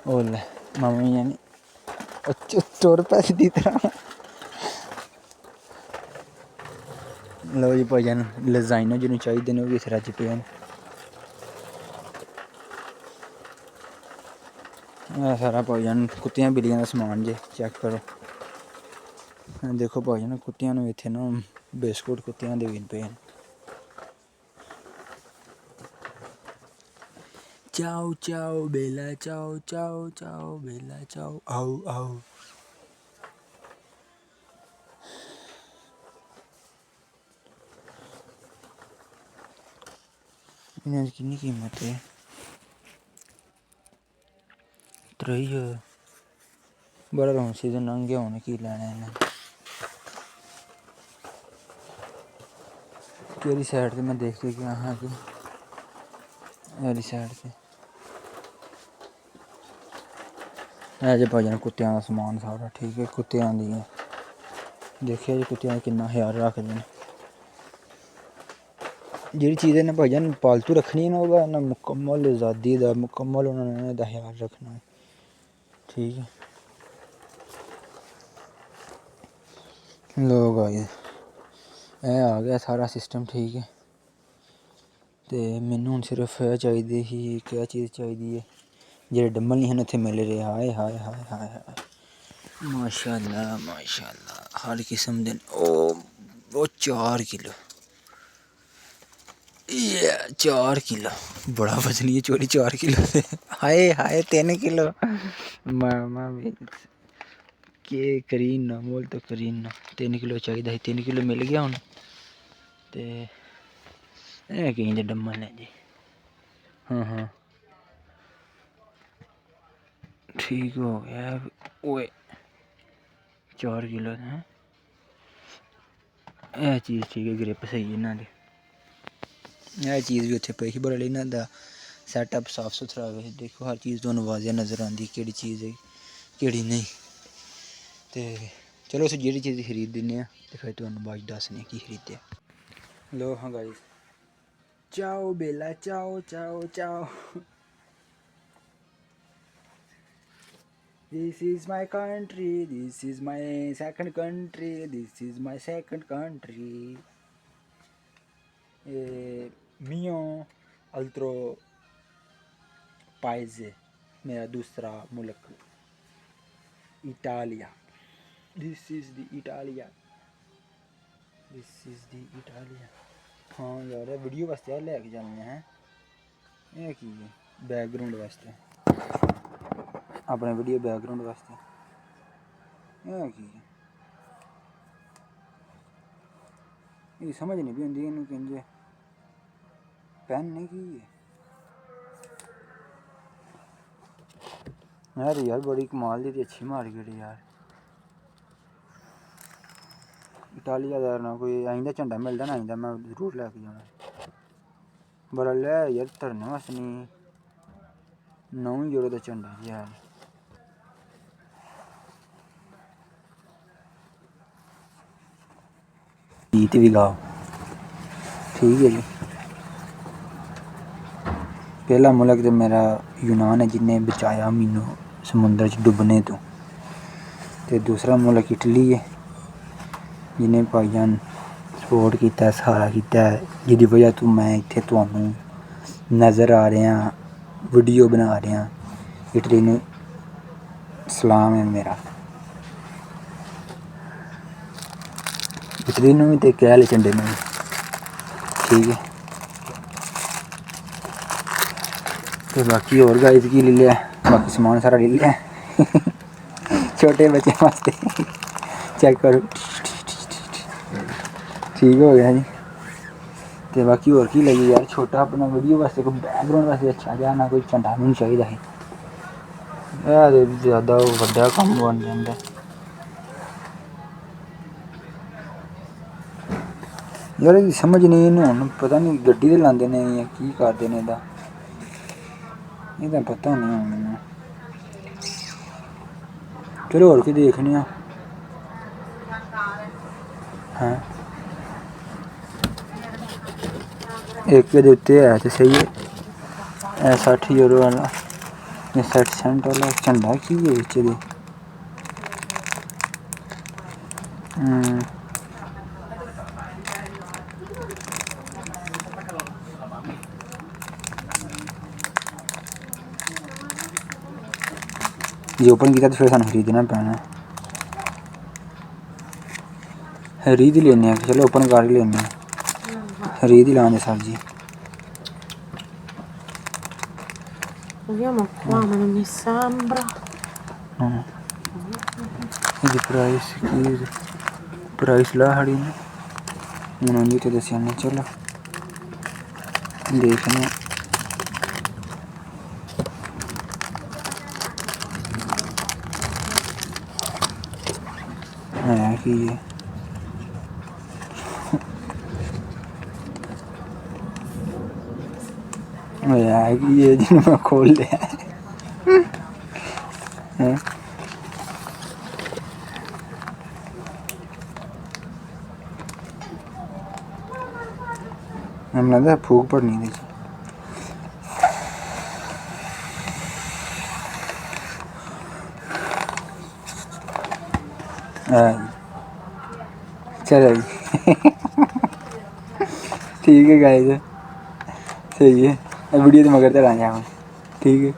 ओले मामा मियां नहीं चोर पैसे दी तरह ਲਓ ਜੀ ਭਾਈਜਾਨ ਡਿਜ਼ਾਈਨਰ ਜਿਹਨੂੰ ਚਾਹੀਦੇ ਨੇ ਉਹ ਵੀ ਇੱਥੇ ਰੱਜ ਪਏ ਹਨ। ਇਹ ਸਾਰਾ ਭਾਈਜਾਨ ਕੁੱਤਿਆਂ ਬਿੱਲੀਆਂ ਦਾ ਸਮਾਨ ਜੇ ਚੈੱਕ ਕਰੋ। ਦੇਖੋ ਭਾਈਜਾਨ ਕੁੱਤਿਆਂ ਨੂੰ ਇੱਥੇ ਨਾ ਬਿਸਕੁਟ ਕੁੱਤਿਆਂ ਦੇ ਵੀ ਪਏ ਹਨ। ਚਾਓ ਚਾਓ ਬੇਲਾ ਚਾਓ ਚਾਓ ਚਾਓ ਬੇਲਾ ਚਾਓ ਆਓ ਆਓ। ਇਹਨਾਂ ਦੀ ਕਿੰਨੀ ਕੀਮਤ ਹੈ? 3000। बड़ा रौन सीजन लंघ गया हूँ की लैना इन्हें। केरी साइड से मैं देख के गया हाँ कि वाली साइड से जो भाजन कुत्तियां का समान सारा ठीक है। कुत्तियां दी देखिए जी कुत्तियां किन्ना ख्याल रखते हैं। जी चीज़ ने भाजन पालतू रखनी है ना वह ना मुकम्मल आज़ादी का मुकम्मल उन्होंने ख्याल रखना है ठीक है। लोग आए आ गया सारा सिस्टम ठीक है। तो मैनू हुण सिर्फ यह चाहिए ही क्या चीज़ चाहिए जेह्ड़े डम्बल नहीं हैं उत्थे मिल रहे। हाय हाय हाय हाय हाय माशाअल्लाह माशाअल्लाह हर किस्म दे। ओ 4 किलो 4 किलो बड़ा वजनी है चोरी 4 किलो से। हाय हाय 3 किलो मामा के करीन ना मोल तो करीन ना 3 किलो चाहिए 3 किलो मिल गया हूँ। तो कहीं डम्बल ने जी हाँ हाँ ठीक हो गया। ओए 4 किलो है यह चीज़ ठीक है। ग्रिप सही है इन्हों की यह चीज़ भी उत्थे पई बड़ा इन्हों का सैटअप साफ सुथरा है। देखो हर चीज़ तुहानूं वाज़िया नज़र आती कि चीज़ है कि नहीं। तो चलो अस जी चीज़ खरीद दिने तो फिर तुहानूं बाद दसने की खरीदे। लो हाँ गाइस चाओ बेला चाओ चाओ चाओ। This is my country, this is my second country, this is my second country. Mio altro paese, मेरा दूसरा मुल्क Italia. This is the Italia. This is the Italia. हाँ यार वीडियो वास्ते लैके जाने हैं ये की है बैकग्राउंड वास्ते अपने वीडियो बैकग्राउंड वास्ते ये की है ये समझ नहीं भी आती इन्हूं किंज पेन नहीं की है यार बड़ी कमाल दी अच्छी मार्केट है यार। इटालिया का ना कोई आइंदा झंडा मिलता ना आइंदा मैं जरूर लैके जाना बड़ा लै यार धरने वास्ते नहीं 9 यूरो का झंडा यार। गीत भी गाओ ठीक है जी। पहला मुल्क तो मेरा यूनान है जिन्हें बचाया मैनू समुद्र च डुबने तो दूसरा मुल्क इटली है जिन्हें भाईजान सपोर्ट किया सहारा किया जिसकी वजह तो मैं इत्थे तुहानूं नज़र आ रहा वीडियो बना रहा। इटली नूं सलाम है मेरा। इटली नूं भी ते कैल झंडे नूं ठीक है। तो बाकी और गाइस की ले लिया बाकी सामान सारा ले लिया छोटे बच्चे वास्ते चेक करो ठीक हो गया जी। तो बाकी और की लगी यार छोटा अपना वीडियो वास्ते कोई बैकग्राउंड वास्ते अच्छा जा ना कोई झंडा नहीं चाहिए है ज़्यादा वड्डा कम बन जाता यार समझ नहीं इन्हूं पता नहीं गड्डी ते लांदे ने या की करदे ने इहदा ये पता नहीं हूँ मैनूं। चलो होर की देखने हाँ एक दे उत्ते है तो सही है 60 यूरो वाला या 60 सेंट वाला झंडा की है बिच दे जे ओपन किया तो फिर सानू खरीदना पैना। खरीद ही लेने हैं, चलो ओपन कर ही लेने हैं, खरीद ही लाने सब्जी। Vediamo qua, ma non mi sembra. ਇਹਦੀ ਪ੍ਰਾਈਸ ਲਾ ਹੜੀ ਨੇ ਉਹਨਾਂ ਦੀ ਤੇ ਦੱਸਿਆ ਨਹੀਂ। ਚਲੋ ਦੇਖਨੇ ਹੈ ਕੀ ਹੈ। ਹੈ ਕੀ ਹੈ ਜਿਹਨੂੰ ਮੈਂ ਖੋਲ ਲਿਆ ਹੈ। हम लगता है फूक पड़नी थी। चलो जी ठीक है गाइस, सही है। वीडियो तो मगर चला जाए ठीक है।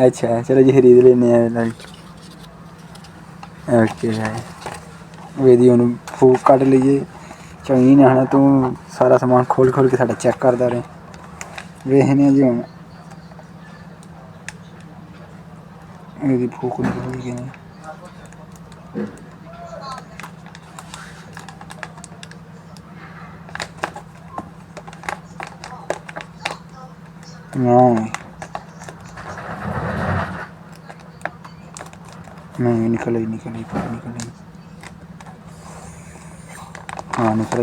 अच्छा चलो जी खरीद लेने हैं। ओके वीडियो फूक कट लीजिए। चंगी ने आना तू सारा समान खोल खोल के साढ़ा चेक करता रहे। वेखने जी हूँ ये फूक निकल गई नहीं। नहीं निकल निकल हाँ निकल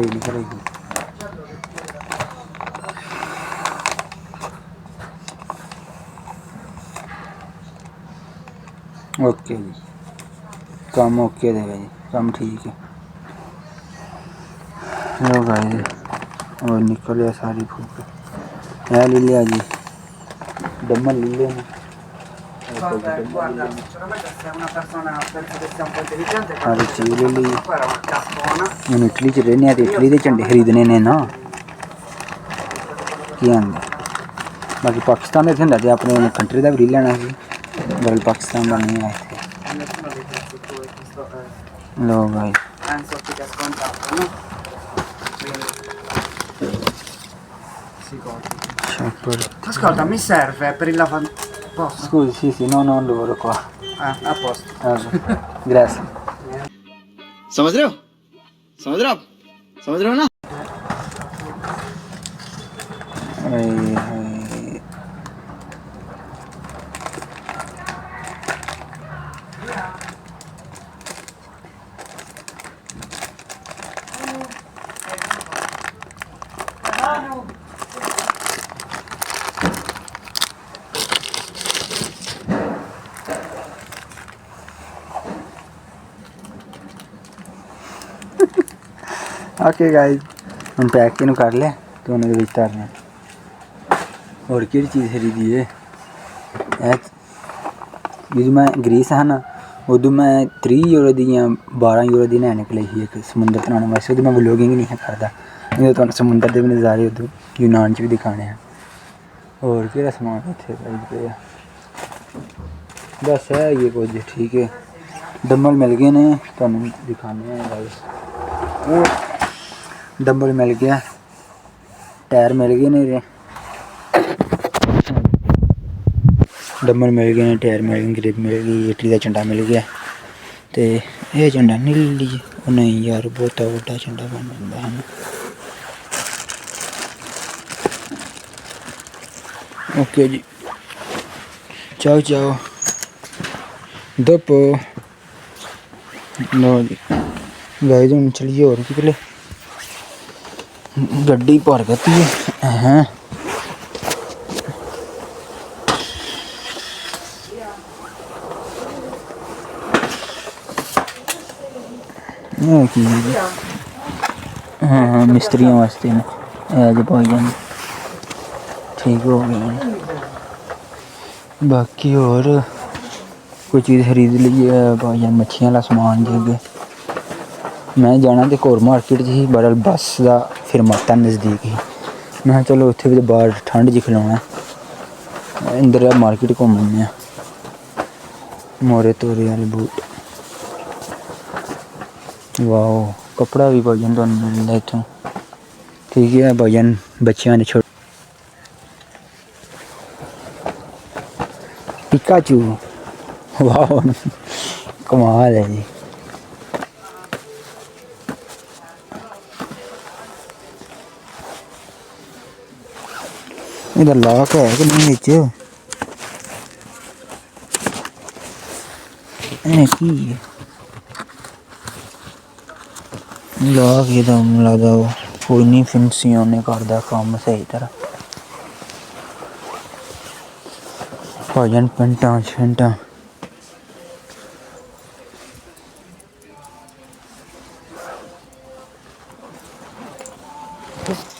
ओके जी काम ओके देगा जी, काम ठीक है। लो भाई और निकल गया सारी फूक है। ले लिया जी डम्मल ले लिया सारी चीज़ ले ली। हम इटली च रहने तो इटली के झंडे खरीदने ने ना की आंदे। बाकी पाकिस्तान इतने होंगे तो अपने कंट्री का भी लेना सी, गल पाकिस्तान का नहीं है। लो भाई Ascolta, mi serve per il lavandino? Posso? Scusi, sì, no, non lavoro qua. A posto. Grazie. समझ रहे हो? समझ रहे हो आप? समझ रहे हो ना? ओके गाइस हम पैक इनू कर लिया तो उन्हें विच धरने। और केड़ी चीज़ खरीदी है जो मैं ग्रीस है ना उदू मैं 30 यूरो दी या 12 यूरो दी लैने के लिए एक समुंदर बनाने वास्ते। मैं व्लॉगिंग नहीं करता तो समुंदर के भी नज़ारे उधर यूनान च भी दिखाने हैं। और केड़ा समान इत्थे पे बस है ये कुछ ठीक है। डम्बल मिल गए ने तो दिखाने हैं गाइस। डंबल मिल गया, टायर मिल गए ने, डंबल मिल गए ने, टायर मिल गए, ग्रिप मिल गई, इटली का झंडा मिल गया। तो यह झंडा नहीं ले लीजिए नहीं यार बहुत बड़ा झंडा बन जाता है। ओके जी चाओ चाओ दोपो लो जी गाइस हम चलिए। और कितने गड्डी भर गती है हाँ हाँ मिस्त्रियों वास्ते जो भाईजान ठीक हो गए। बाकी और कोई चीज़ खरीद ली है भाईजान मच्छियाँ वाला समान देगे। मैं जाना तो होर मार्केट ही बड़ा बस का फिर माता नज़दीक ही मैं चलो उत्थे भी बाहर ठंड च खलोना अंदर मार्केट घूमने मोरे तोरे वाले बूट। वाओ कपड़ा भी भजन तो मिलता इतों। ठीक है भजन बच्चों ने छोड़ पिकाचू। वाओ कमाल है जी। इधर लॉक है कि नहीं नीचे की लॉक ये तो लगता वो कोई नहीं फिंसी होने करता काम सही तरह। भजन पेंटा शेंटा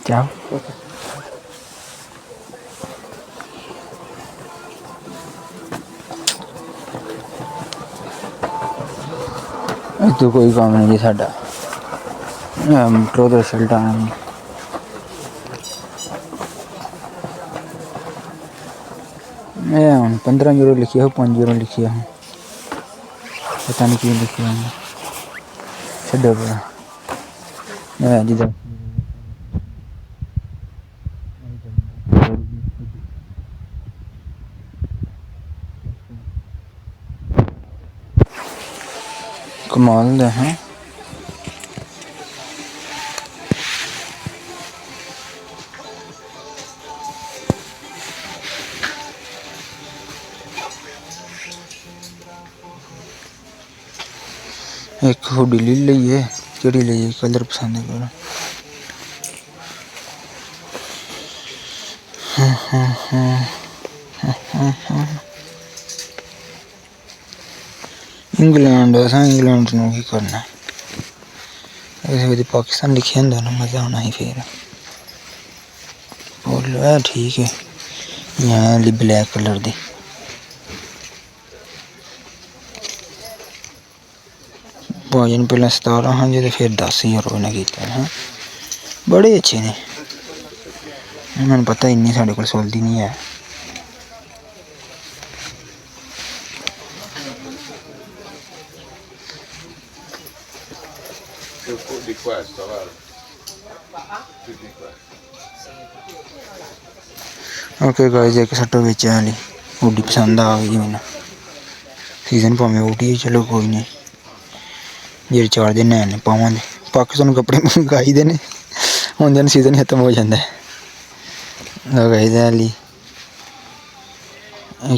क्या तो कोई काम नहीं जी साडा मेट्रो तो रिजल्ट आना। मैं हम 15 यूरो लिखी है 5 यूरो लिखी है पता नहीं क्यों लिखी है छो पड़ा जिधर कमाल दे हैं। एक हुडी ले लीए केड़ी लीए कलर पसंद है इंग्लैंड इंग्लैंड की करना पाकिस्तान लिखे होंगे ना मज़ा आना ही फिर बोलो है ठीक है यहाँ ब्लैक कलर दी भोजन पहले 17 हाँ जी फिर 10 यूरो ने किया है बड़े अच्छे ने मैंने पता इन्नी साढ़े को सोलती नहीं है। ओके गाइस एक सट्टो बेचे वाली हुडी पसंद आ गई मैंने सीजन भावें उठी चलो कोई नहीं जे 4 दिन है पावे पाकिस्तान कपड़े मंगाई दे ने होंगे सीजन खत्म हो जाता है गाइस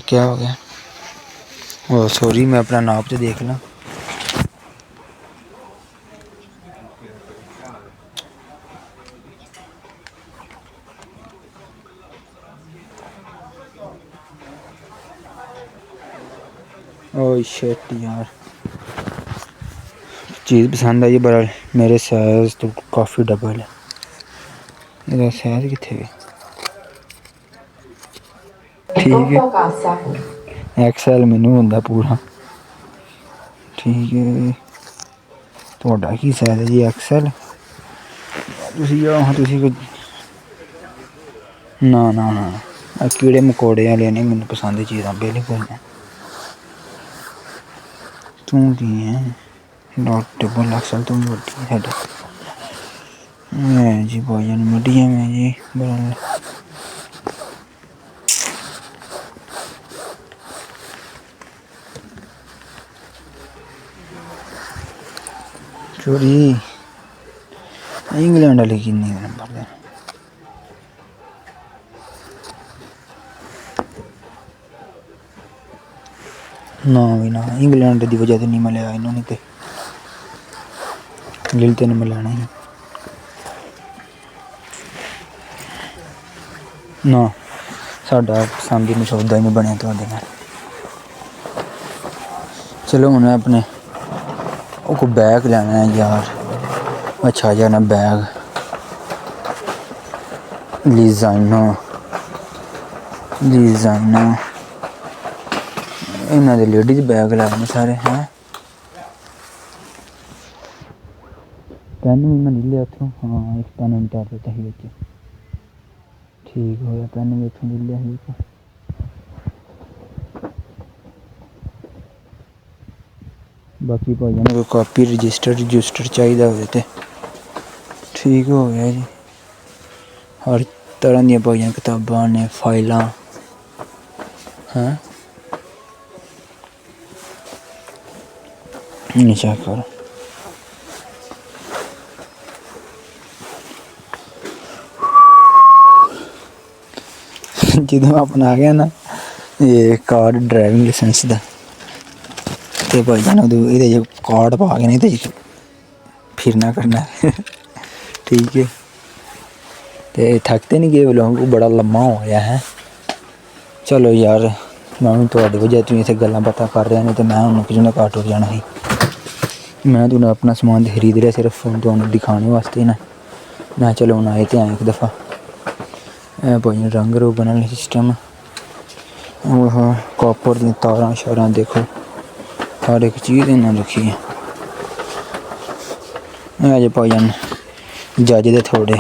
क्या हो गया ओ सॉरी मैं अपना नाप तो देख ला ओह शिट यार चीज़ पसंद आई बड़ा मेरे साइज तो काफ़ी डबल है मेरा साइज कितने ठीक है एक्सएल मैनू होंगे पूरा ठीक है थोड़ा की साइज है जी एक्सएल ना ना ना कीड़े मकोड़े वाले नहीं मैंने पसंद चीज़ां बिल्कुल नहीं तू की है डबल एक्सएल तुम बड़ी है मैं जी भोजन मीडियम है जी बड़ा चोरी इंग्लैंड वाले की नहीं नंबर दे ना भी ना इंग्लैंड की वजह से नहीं मैं लिया इन्होंने तो गिलते नहीं मैं लेना ही ना साडा पसंद ही नहीं सौदा ही नहीं बनया तो चलो उन्हें अपने को बैग लेना है यार अच्छा जाना बैग डिजाइना इन्होंने लेडीज बैग लाने सारे हैं पेन भी मैं नहीं लिया उतों हाँ एक पेन उतार देता ही बच्चे ठीक हो गया पेन भी उतों ले लिया बाकी भाइयों ने कोई कापी रजिस्टर चाहिए हो तो ठीक हो गया जी। हर तरह दी भाइयों किताबां ने फाइलां हैं। चेक करो जो अपना आ गया ना ये कार्ड ड्राइविंग लाइसेंस का तो भाई जान ये कार्ड पा के नहीं तो फिरना करना ठीक है। तो थकते नहीं गए लोग बड़ा लम्मा हो गया है। चलो यार मैं थोड़ी वजह तू इतने गल्लां बातां कर रहा नहीं तो मैं उन्होंने किसी ने घाट हो जाना ही। मैं तो अपना समान खरीद रहा सिर्फ फोन तो उन्हें दिखाने वास्ते ना। मैं चलो हूँ आए तो आए एक दफ़ा भाई रंग रोगन वाले सिस्टम ओह कॉपर दी तारां शारां देखो हर एक चीज़ इन्हें रखी है। अजे भाईजान जज दे थोड़े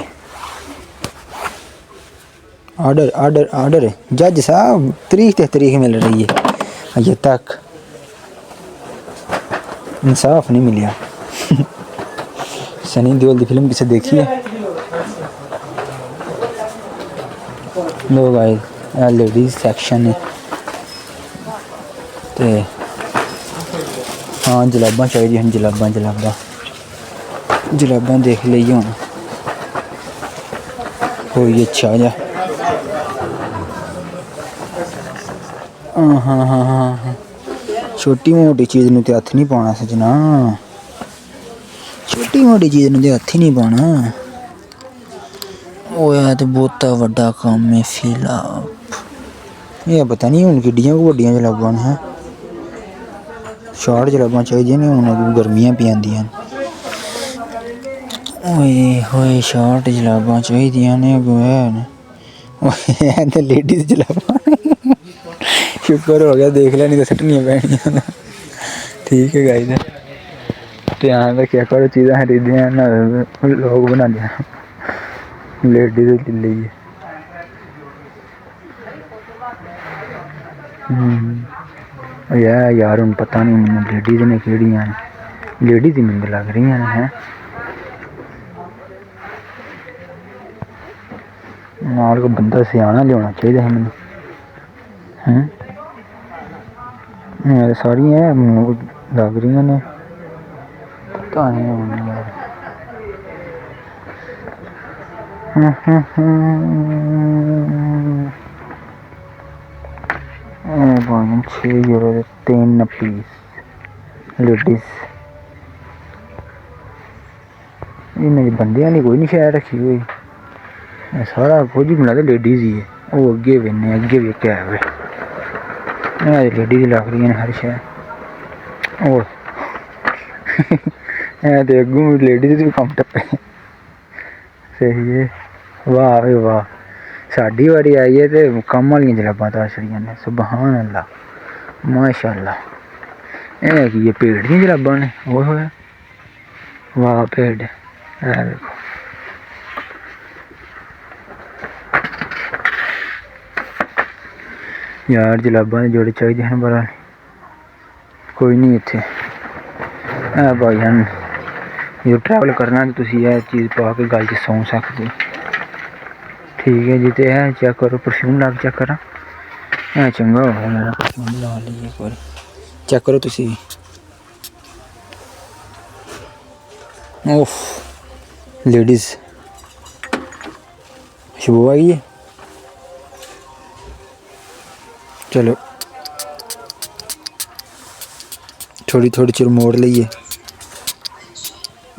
आर्डर जज साहब तरीक मिल रही है अजे तक इंसाफ नहीं मिला। सनी देओल की फिल्म किसे देखी है लोग आए लेडीज सेक्शन है तो हाँ जलाबां चाहिए हैं जलाबां देख लीए हूँ कोई अच्छा जा हाँ छोटी मोटी चीज़ नूं ते हत्थ नहीं पाना सजना। छोटी मोटी चीज़ नूं ते हत्थ ही नहीं पाना। ओह तो बहुता वड्डा काम है फिलहाल ये पता नहीं हूँ किड्डियां वड्डियां जलाबां हैं। शार्ट जलाबां चाहिए ने हूँ गर्मियां पी आंदियां ओए होए शार्ट जलाबां चाहिए ने तो लेडीज जलाबां शुक्र हो गया देख लिया नहीं तो सटनियाँ पैनियां। ठीक है गाइस ध्यान रखा करो चीज़ां खरीदियां ना लोग बना दिया लेडीज लिए यार हूँ पता नहीं मैंने लेडीज ने केड़ियां लेडीज ही मिलने लग रही हैं नाल को बंदा सियाना लिया चाहिए है मैंने हैं सारियां लग रही ने पता नहीं यार। €6 3 पीस लेडीज इन्हें बंदियां नहीं कोई नहीं शायद रखी हुई सारा कुछ ही मिला लेडीज ही है। वो अगे भी ने अगे भी है लेडीज लग रही है हर शायद और तो अगू लेडीज भी कम टप्पे सही है। वाह भाई वाह साड़ी बारी आई है तो कम वाली जलाबां तार छड़ियां ने सुभान अल्लाह माशाअल्लाह। ये भेड़ दी जलाबां ने ओह वाह भेड़ देखो यार जलाबां दे जोड़े चाहिए हैं बड़ा कोई नहीं इतने भाई हैं जो ट्रैवल करना तो तुम यह चीज़ पा के गल च सौ सकते ठीक है जी। तो है चेक करो परफ्यूम ला के चेक करा चंगा हो गया मेरा परफ्यूम ला लीजिए एक बार चेक करो तुसी ओफ लेडीज खुशबू आई है। चलो थोड़ी थोड़ी चिर मोड़ लीए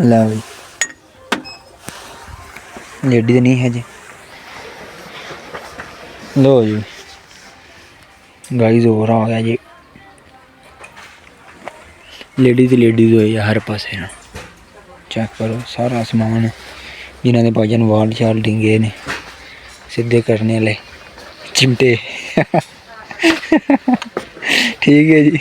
ला भाई लेडीज नहीं है जी लो जी गाइस हो रहा गया जी लेडीज हो या हर पासे ना चेक करो सारा समान जिन्होंने भाजन वाल शाल डिंगे ने सीधे करने वाले चिमटे ठीक है जी।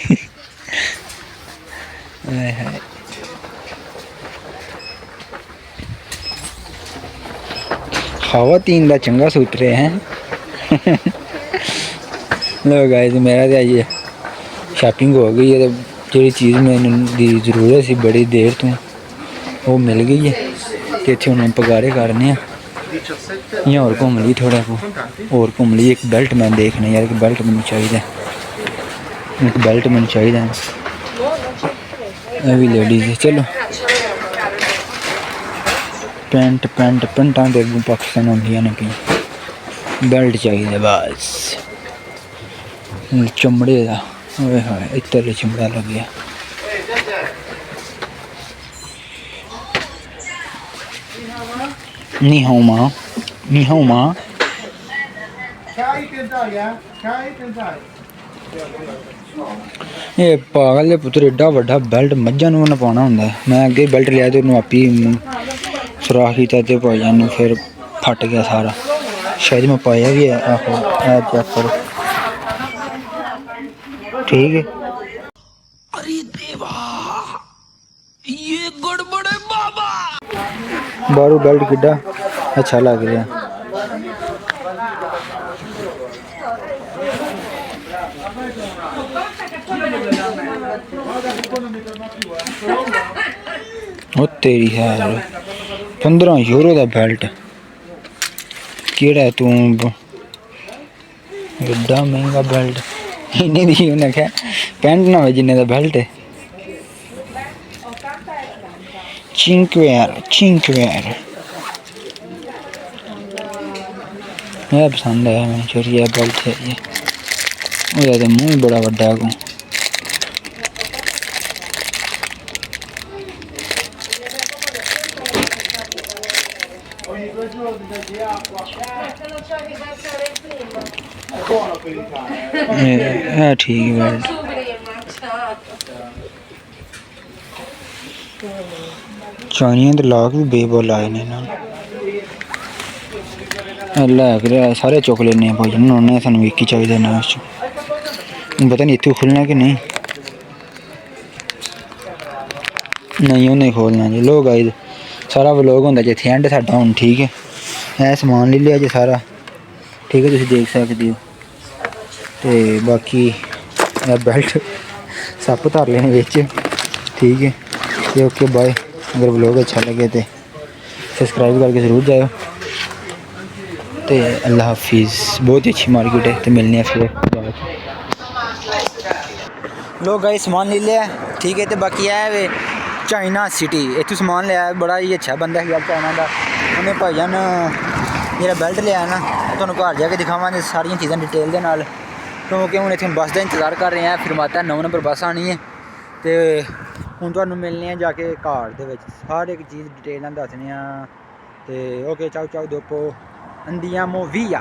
खवातीन का चंगा सूट रहे हैं लो गाइस मेरा तो ये शॉपिंग हो गई है तो ਜਿਹੜੀ ਚੀਜ਼ ਮੈਨੂੰ ਦੀ ਜ਼ਰੂਰਤ ਸੀ ਬੜੀ ਦੇਰ ਤੋਂ ਉਹ ਮਿਲ ਗਈ ਹੈ ਤੇ ਇੱਥੇ ਹੁਣ ਪਗਾਰੇ ਕਰਨੇ ਆ ਜਾਂ ਹੋਰ ਘੁੰਮ ਲਈ ਥੋੜਾ ਕੋ ਹੋਰ ਘੁੰਮ ਲਈ ਇੱਕ ਬੈਲਟ ਮੈਂ ਦੇਖਣਾ ਯਾਰ, ਇੱਕ ਬੈਲਟ ਮੈਨੂੰ ਚਾਹੀਦਾ, ਇੱਕ ਬੈਲਟ ਮੈਨੂੰ ਚਾਹੀਦਾ ਇਹ ਵੀ ਲੇਡੀਜ਼। ਚਲੋ ਪੈਂਟਾਂ ਦੇ ਅੱਗੋਂ ਪਾਕਿਸਤਾਨ ਹੁੰਦੀਆਂ ਨੇ ਕਈ, ਬੈਲਟ ਚਾਹੀਦਾ ਬਸ ਚਮੜੇ ਦਾ। ਓਏ ਹੋਏ ਇੱਧਰ ਚਮੜਾ ਲੱਗਿਆ। ਨੀ ਹਾਓ ਮਾਂ, ਨੀ ਹਾਓ ਮਾਂ। ਇਹ ਪਾਗਲ ਦੇ ਪੁੱਤਰ ਏਡਾ ਵੱਡਾ ਬੈਲਟ ਮੱਝਾਂ ਨੂੰ ਨਾ ਪਾਉਣਾ ਹੁੰਦਾ। ਮੈਂ ਅੱਗੇ ਬੈਲਟ ਲਿਆ ਤੇ ਉਹਨੂੰ ਆਪੀ ਸੁਰਾਖ ਕੀਤਾ ਤੇ ਭਾਈਆਂ ਨੂੰ ਫਿਰ ਫਟ ਗਿਆ ਸਾਰਾ। शायद मैं पाया भी है। आहो चेक करो ठीक है। अरे देवा ये गड़बड़ है बाबा। बारू बेल्ट किड्डा अच्छा लग रहा। ओ तेरी है 15 यूरो का बेल्ट केड़ा तू एड्डा महंगा बेल्ट इन्नी दी उन्हें क्या पैंट ना हो जिन्ने दा बेल्ट है। चिंकवेयर यह पसंद है मैंने चोरी है बेल्ट है ये। वो तो मुँह बड़ा बड़ा को ठीक है। चाइनिया तो लाख भी बेबोल आए ने लैक सारे चुक लेने भोजन उन्हें सानू एक ही चाहिए ना पता नहीं इतने खुलना कि नहीं उन्हें खोलना जी। लोग आए सारा व्लॉग होंगे जिथे एंड साडा हुण ठीक है। मैं समान ले लिया जी सारा ठीक है तुसीं देख सकते हो। तो बाकी बेल्ट सप धर लेने बिच ठीक है। तो ओके बाय। अगर व्लॉग अच्छा लगे तो सब्सक्राइब करके ज़रूर जाओ। तो अल्लाह हाफिज़। बहुत ही अच्छी मार्केट है। तो मिलने फिर लोग गए समान ले लिया ठीक है। तो बाकी है वे चाइना सिटी इतों समान लिया बड़ा ही अच्छा बंदा है यार चाइना का। उन्हें भाईजान मेरा बेल्ट लिया ना तो घर जाके दिखावे सारिया चीज़ां डिटेल के नाल क्योंकि हूँ इतने बस का इंतज़ार कर रहे हैं। फिर माता 9 नंबर बस आनी है तो हूँ तो मिलने जाके घर के हर एक चीज़ डिटेल दसने। तो ओके चाओ दोपो अंदियामो विया।